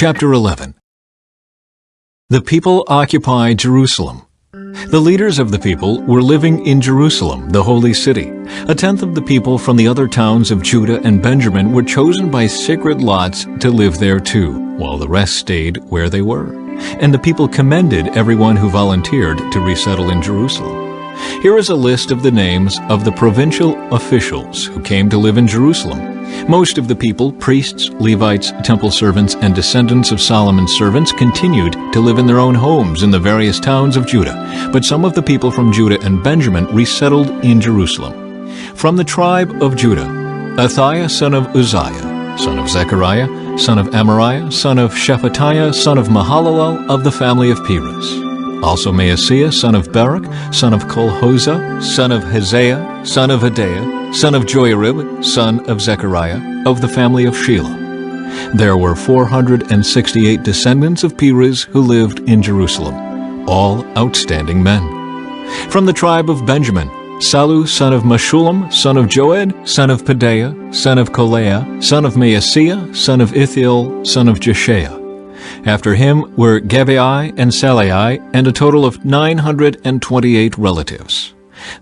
Chapter 11. The people occupied Jerusalem. The leaders of the people were living in Jerusalem, the holy city. A tenth of the people from the other towns of Judah and Benjamin were chosen by sacred lots to live there too, while the rest stayed where they were. And the people commended everyone who volunteered to resettle in Jerusalem. Here is a list of the names of the provincial officials who came to live in Jerusalem. Most of the people, priests, Levites, temple servants, and descendants of Solomon's servants, continued to live in their own homes in the various towns of Judah, but some of the people from Judah and Benjamin resettled in Jerusalem. From the tribe of Judah, Athaiah son of Uzziah, son of Zechariah, son of Amariah, son of Shephatiah, son of Mahalalel, of the family of Perez. Also Maaseiah, son of Barak, son of Kolhozah, son of Haziah, son of Adaiah, son of Joiarib, son of Zechariah, of the family of Shelah. There were 468 descendants of Perez who lived in Jerusalem, all outstanding men. From the tribe of Benjamin, Sallu, son of Meshullam, son of Joed, son of Pedaiah, son of Kolaiah, son of Maaseiah, son of Ithiel, son of Jeshiah. After him were Gebai and Salai, and a total of 928 relatives.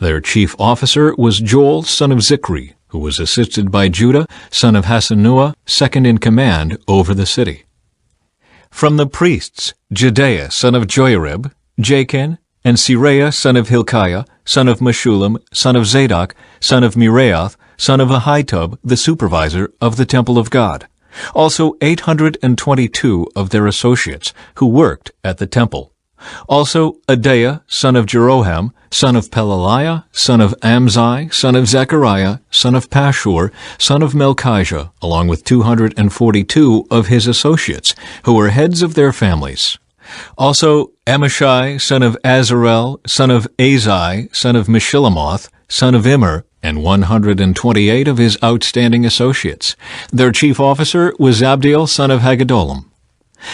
Their chief officer was Joel, son of Zichri, who was assisted by Judah, son of Hasenuah, second in command over the city. From the priests, Jedaiah, son of Joiarib, Jachin, and Seraiah, son of Hilkiah, son of Meshullam, son of Zadok, son of Meraioth, son of Ahitub, the supervisor of the temple of God. Also 822 of their associates who worked at the temple. Also Adaiah, son of Jeroham, son of Pelaliah, son of Amzai, son of Zechariah, son of Pashur, son of Melchijah, along with 242 of his associates, who were heads of their families. Also Amishai, son of Azarel, son of Azai, son of Meshillemoth, son of Immer, and 128 of his outstanding associates. Their chief officer was Abdiel, son of Haggedolim.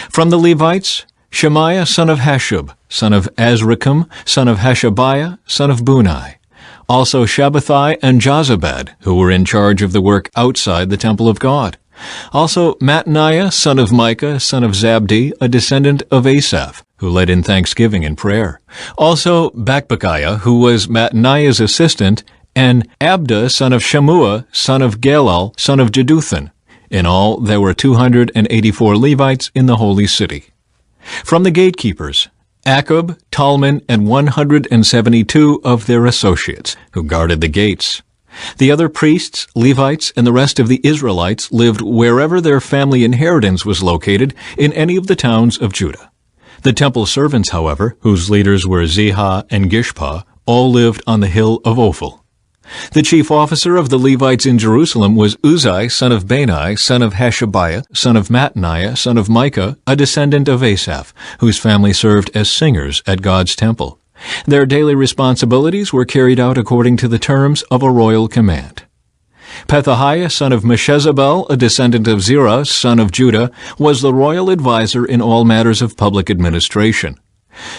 From the Levites, Shemaiah, son of Hashub, son of Azrikam, son of Hashabiah, son of Bunai. Also Shabbathai and Jozabad, who were in charge of the work outside the temple of God. Also Mattaniah, son of Micah, son of Zabdi, a descendant of Asaph, who led in thanksgiving and prayer. Also Bakbukiah, who was Mattaniah's assistant, and Abda, son of Shammua, son of Galal, son of Jeduthun. In all, there were 284 Levites in the holy city. From the gatekeepers, Akub, Talman, and 172 of their associates, who guarded the gates. The other priests, Levites, and the rest of the Israelites lived wherever their family inheritance was located in any of the towns of Judah. The temple servants, however, whose leaders were Ziha and Gishpa, all lived on the hill of Ophel. The chief officer of the Levites in Jerusalem was Uzzi, son of Bani, son of Hashabiah, son of Mattaniah, son of Micah, a descendant of Asaph, whose family served as singers at God's temple. Their daily responsibilities were carried out according to the terms of a royal command. Pethahiah, son of Meshezabel, a descendant of Zerah, son of Judah, was the royal advisor in all matters of public administration.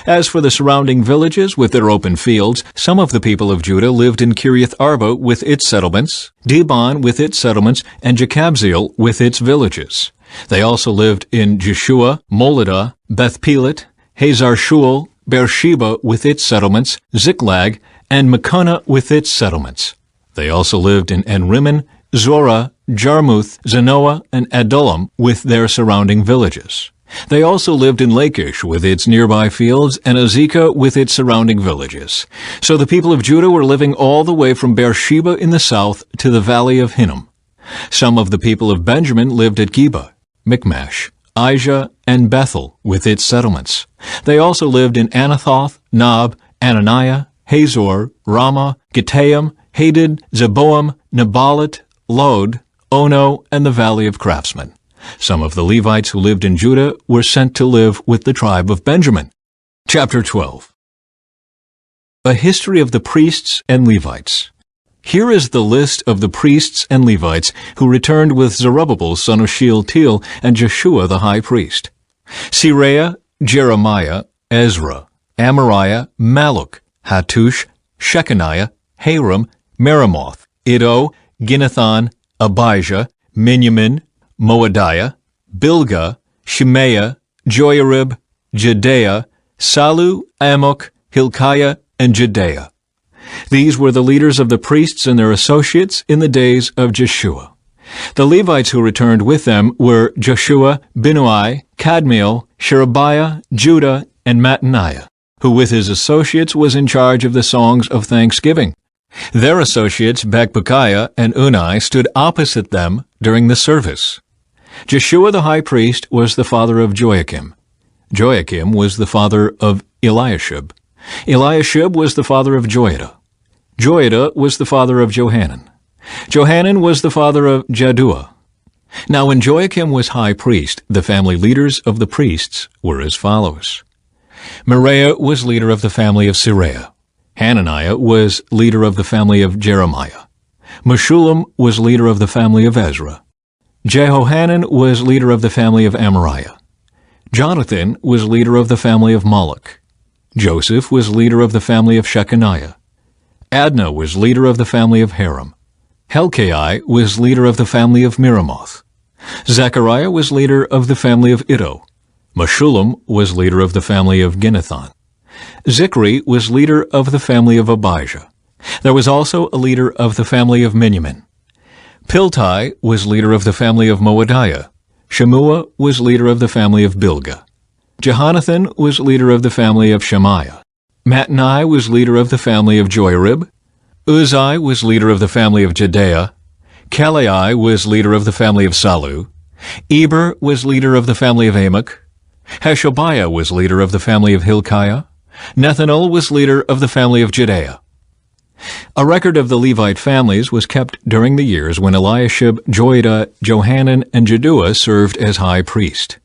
As for the surrounding villages with their open fields, some of the people of Judah lived in Kiriath Arba with its settlements, Dibon with its settlements, and Jekabzeel with its villages. They also lived in Jeshua, Moladah, Beth-Pelet, Hazar Shual, Beersheba with its settlements, Ziklag, and Machonah with its settlements. They also lived in En-Rimmon, Zorah, Jarmuth, Zanoah, and Adullam with their surrounding villages. They also lived in Lachish with its nearby fields and Azekah with its surrounding villages. So the people of Judah were living all the way from Beersheba in the south to the valley of Hinnom. Some of the people of Benjamin lived at Geba, Michmash, Aijah, and Bethel with its settlements. They also lived in Anathoth, Nob, Ananiah, Hazor, Ramah, Gittaim, Hadid, Zeboam, Neballat, Lod, Ono, and the valley of craftsmen. Some of the Levites who lived in Judah were sent to live with the tribe of Benjamin. Chapter 12. A history of the priests and Levites. Here is the list of the priests and Levites who returned with Zerubbabel son of Shealtiel and Jeshua the high priest. Seraiah, Jeremiah, Ezra, Amariah, Malluch, Hattush, Shechaniah, Haram, Meremoth, Iddo, Ginnathan, Abijah, Miniamin, Moadiah, Bilgah, Shemaiah, Joiarib, Jedaiah, Sallu, Amok, Hilkiah, and Jedaiah. These were the leaders of the priests and their associates in the days of Jeshua. The Levites who returned with them were Joshua, Binnui, Kadmiel, Sherebiah, Judah, and Mattaniah, who with his associates was in charge of the songs of thanksgiving. Their associates Bakbukiah and Unai stood opposite them during the service. Jeshua the high priest was the father of Joachim. Joachim was the father of Eliashib. Eliashib was the father of Joiada. Joiada was the father of Johanan. Johanan was the father of Jaddua. Now when Joachim was high priest, the family leaders of the priests were as follows. Meraiah was leader of the family of Seraiah. Hananiah was leader of the family of Jeremiah. Meshullam was leader of the family of Ezra. Jehohanan was leader of the family of Amariah. Jonathan was leader of the family of Moloch. Joseph was leader of the family of Shechaniah. Adnah was leader of the family of Haram. Helkai was leader of the family of Miramoth. Zechariah was leader of the family of Iddo. Meshullam was leader of the family of Ginnethon. Zichri was leader of the family of Abijah. There was also a leader of the family of Miniamin. Piltai was leader of the family of Moadiah. Shemua was leader of the family of Bilgah. Jehonathan was leader of the family of Shemaiah. Mattani was leader of the family of Joiarib. Uzai was leader of the family of Jedaiah. Kalai was leader of the family of Sallu. Eber was leader of the family of Amok. Hashabiah was leader of the family of Hilkiah. Nethanel was leader of the family of Jedaiah. A record of the Levite families was kept during the years when Eliashib, Joiada, Johanan, and Jaddua served as high priest.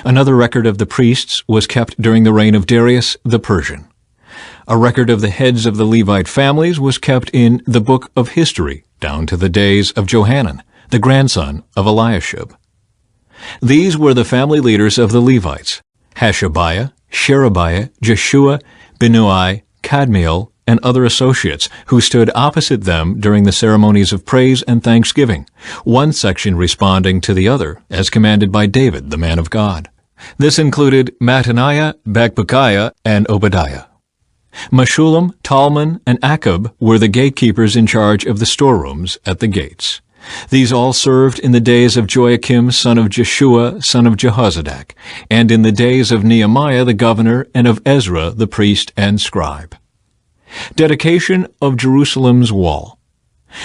Another record of the priests was kept during the reign of Darius the Persian. A record of the heads of the Levite families was kept in the book of history down to the days of Johanan, the grandson of Eliashib. These were the family leaders of the Levites: Hashabiah, Sherebiah, Jeshua, Binnui, Kadmiel, and other associates who stood opposite them during the ceremonies of praise and thanksgiving, one section responding to the other, as commanded by David, the man of God. This included Mattaniah, Bakbukiah, and Obadiah. Meshullam, Talmon, and Akub were the gatekeepers in charge of the storerooms at the gates. These all served in the days of Joachim, son of Jeshua, son of Jehozadak, and in the days of Nehemiah the governor and of Ezra the priest and scribe. Dedication of Jerusalem's wall.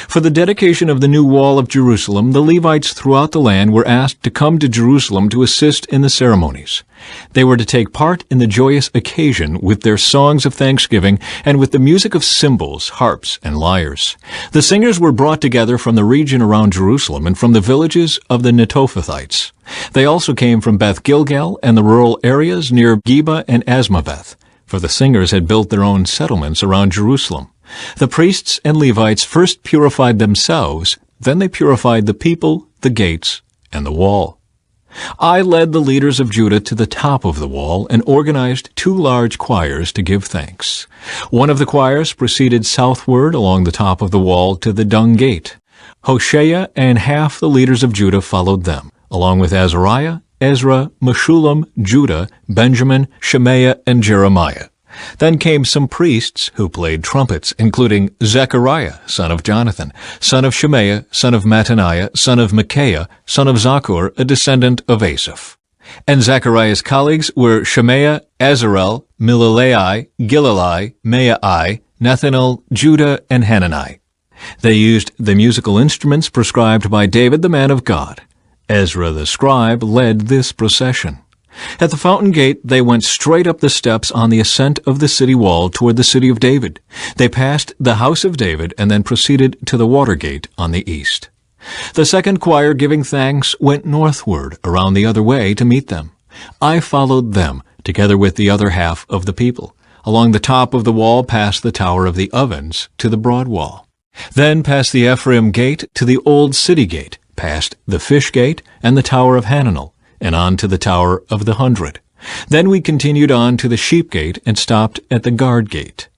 For the dedication of the new wall of Jerusalem, the Levites throughout the land were asked to come to Jerusalem to assist in the ceremonies. They were to take part in the joyous occasion with their songs of thanksgiving and with the music of cymbals, harps, and lyres. The singers were brought together from the region around Jerusalem and from the villages of the Netophathites. They also came from Beth Gilgal and the rural areas near Geba and Asmaveth, for the singers had built their own settlements around Jerusalem. The priests and Levites first purified themselves, then they purified the people, the gates, and the wall. I led the leaders of Judah to the top of the wall and organized 2 large choirs to give thanks. One of the choirs proceeded southward along the top of the wall to the dung gate. Hoshea and half the leaders of Judah followed them, along with Azariah, Ezra, Meshullam, Judah, Benjamin, Shemaiah, and Jeremiah. Then came some priests who played trumpets, including Zechariah, son of Jonathan, son of Shemaiah, son of Mattaniah, son of Micaiah, son of Zakkur, a descendant of Asaph. And Zechariah's colleagues were Shemaiah, Azarel, Milalai, Gilalai, Maai, Nethanel, Judah, and Hanani. They used the musical instruments prescribed by David, the man of God. Ezra the scribe led this procession. At the fountain gate, they went straight up the steps on the ascent of the city wall toward the city of David. They passed the house of David and then proceeded to the water gate on the east. The second choir, giving thanks, went northward around the other way to meet them. I followed them, together with the other half of the people, along the top of the wall past the tower of the ovens to the broad wall. Then past the Ephraim gate to the old city gate, past the fish gate and the tower of Hananel, and on to the Tower of the 100. Then we continued on to the sheep gate and stopped at the guard gate.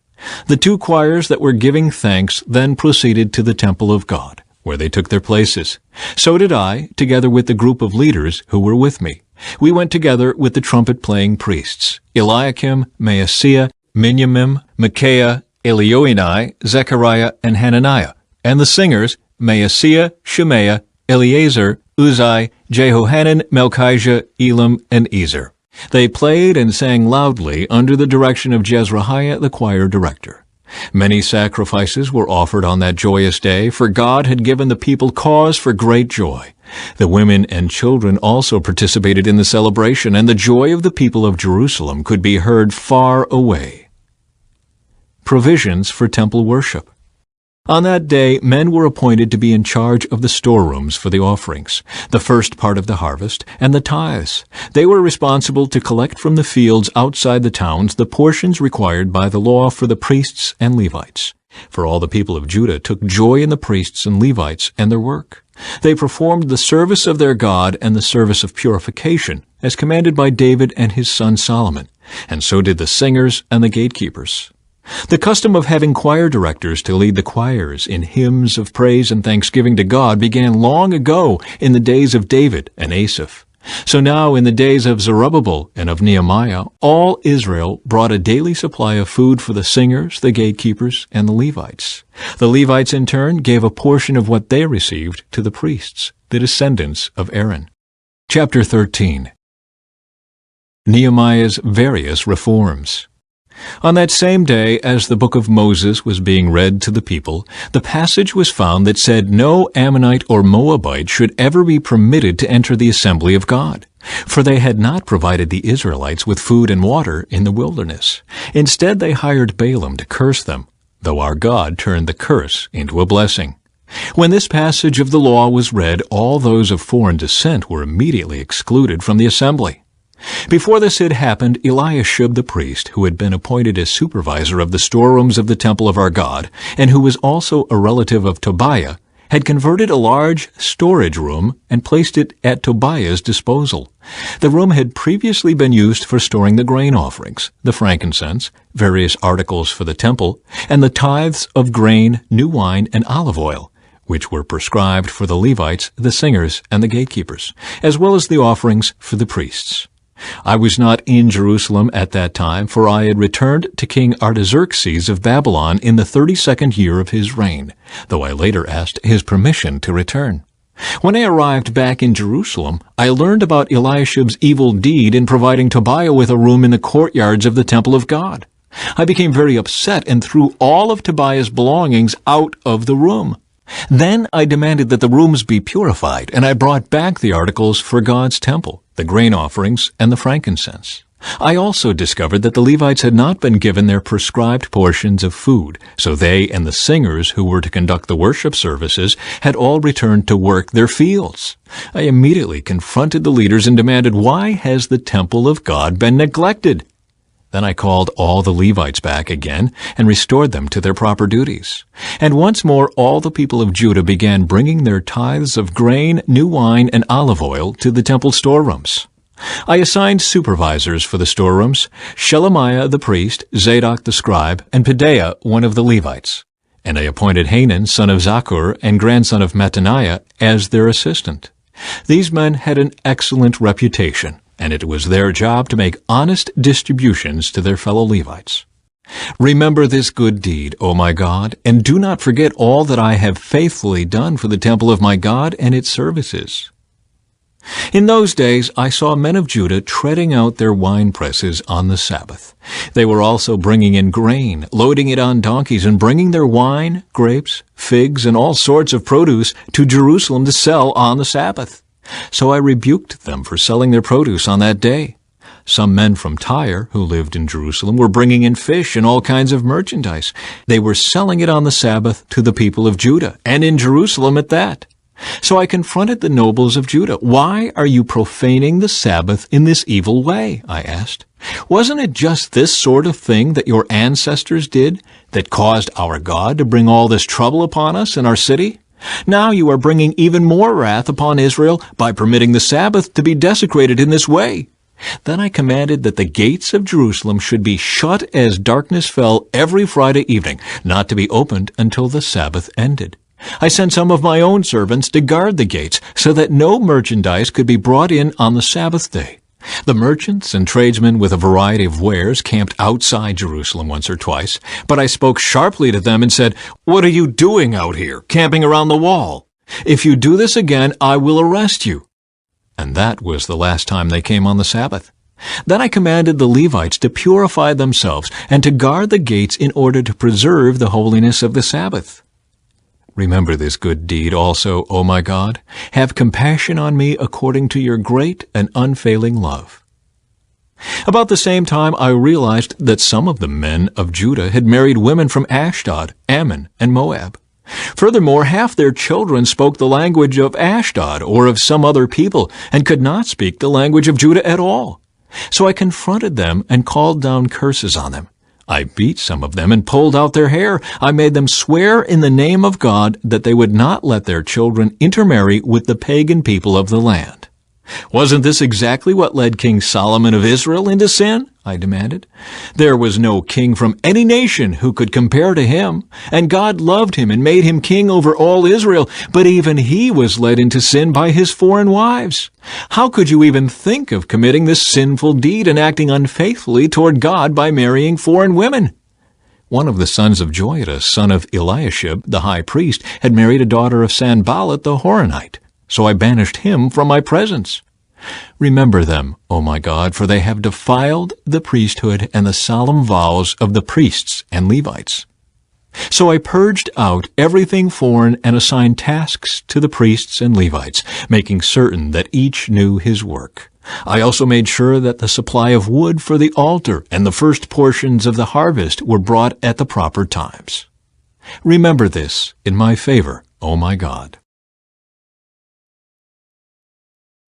The 2 choirs that were giving thanks then proceeded to the temple of God, where they took their places. So did I, together with the group of leaders who were with me. We went together with the trumpet-playing priests, Eliakim, Maaseiah, Miniamim, Micaiah, Elioenai, Zechariah, and Hananiah, and the singers, Maaseiah, Shemaiah, Eleazar, Uzai, Jehohanan, Melchijah, Elam, and Ezer. They played and sang loudly under the direction of Jezrahiah, the choir director. Many sacrifices were offered on that joyous day, for God had given the people cause for great joy. The women and children also participated in the celebration, and the joy of the people of Jerusalem could be heard far away. Provisions for temple worship. On that day, men were appointed to be in charge of the storerooms for the offerings, the first part of the harvest, and the tithes. They were responsible to collect from the fields outside the towns the portions required by the law for the priests and Levites. For all the people of Judah took joy in the priests and Levites and their work. They performed the service of their God and the service of purification, as commanded by David and his son Solomon, and so did the singers and the gatekeepers. The custom of having choir directors to lead the choirs in hymns of praise and thanksgiving to God began long ago in the days of David and Asaph. So now in the days of Zerubbabel and of Nehemiah, all Israel brought a daily supply of food for the singers, the gatekeepers, and the Levites. The Levites in turn gave a portion of what they received to the priests, the descendants of Aaron. Chapter 13. Nehemiah's various reforms. On that same day, as the book of Moses was being read to the people, the passage was found that said no Ammonite or Moabite should ever be permitted to enter the assembly of God, for they had not provided the Israelites with food and water in the wilderness. Instead, they hired Balaam to curse them, though our God turned the curse into a blessing. When this passage of the law was read, all those of foreign descent were immediately excluded from the assembly. Before this had happened, Eliashib the priest, who had been appointed as supervisor of the storerooms of the temple of our God, and who was also a relative of Tobiah, had converted a large storage room and placed it at Tobiah's disposal. The room had previously been used for storing the grain offerings, the frankincense, various articles for the temple, and the tithes of grain, new wine, and olive oil, which were prescribed for the Levites, the singers, and the gatekeepers, as well as the offerings for the priests. I was not in Jerusalem at that time, for I had returned to King Artaxerxes of Babylon in the 32nd year of his reign, though I later asked his permission to return. When I arrived back in Jerusalem, I learned about Eliashib's evil deed in providing Tobiah with a room in the courtyards of the temple of God. I became very upset and threw all of Tobiah's belongings out of the room. Then I demanded that the rooms be purified, and I brought back the articles for God's temple, the grain offerings, and the frankincense. I also discovered that the Levites had not been given their prescribed portions of food, so they and the singers who were to conduct the worship services had all returned to work their fields. I immediately confronted the leaders and demanded, "Why has the temple of God been neglected?" Then I called all the Levites back again and restored them to their proper duties. And once more all the people of Judah began bringing their tithes of grain, new wine, and olive oil to the temple storerooms. I assigned supervisors for the storerooms, Shelemiah the priest, Zadok the scribe, and Pedaiah, one of the Levites. And I appointed Hanan, son of Zakkur, and grandson of Mattaniah, as their assistant. These men had an excellent reputation, and it was their job to make honest distributions to their fellow Levites. Remember this good deed, O my God, and do not forget all that I have faithfully done for the temple of my God and its services. In those days I saw men of Judah treading out their wine presses on the Sabbath. They were also bringing in grain, loading it on donkeys, and bringing their wine, grapes, figs, and all sorts of produce to Jerusalem to sell on the Sabbath. So I rebuked them for selling their produce on that day. Some men from Tyre, who lived in Jerusalem, were bringing in fish and all kinds of merchandise. They were selling it on the Sabbath to the people of Judah, and in Jerusalem at that. So I confronted the nobles of Judah. "Why are you profaning the Sabbath in this evil way?" I asked. "Wasn't it just this sort of thing that your ancestors did that caused our God to bring all this trouble upon us and our city? Now you are bringing even more wrath upon Israel by permitting the Sabbath to be desecrated in this way." Then I commanded that the gates of Jerusalem should be shut as darkness fell every Friday evening, not to be opened until the Sabbath ended. I sent some of my own servants to guard the gates, so that no merchandise could be brought in on the Sabbath day. The merchants and tradesmen with a variety of wares camped outside Jerusalem once or twice, but I spoke sharply to them and said, "What are you doing out here, camping around the wall? If you do this again, I will arrest you." And that was the last time they came on the Sabbath. Then I commanded the Levites to purify themselves and to guard the gates in order to preserve the holiness of the Sabbath. Remember this good deed also, O my God. Have compassion on me according to your great and unfailing love. About the same time I realized that some of the men of Judah had married women from Ashdod, Ammon, and Moab. Furthermore, half their children spoke the language of Ashdod or of some other people and could not speak the language of Judah at all. So I confronted them and called down curses on them. I beat some of them and pulled out their hair. I made them swear in the name of God that they would not let their children intermarry with the pagan people of the land. Wasn't this exactly what led King Solomon of Israel into sin? I demanded. There was no king from any nation who could compare to him, and God loved him and made him king over all Israel, but even he was led into sin by his foreign wives. How could you even think of committing this sinful deed and acting unfaithfully toward God by marrying foreign women? One of the sons of Joiada, son of Eliashib, the high priest, had married a daughter of Sanballat the Horonite, so I banished him from my presence. Remember them, O my God, for they have defiled the priesthood and the solemn vows of the priests and Levites. So I purged out everything foreign and assigned tasks to the priests and Levites, making certain that each knew his work. I also made sure that the supply of wood for the altar and the first portions of the harvest were brought at the proper times. Remember this in my favor, O my God.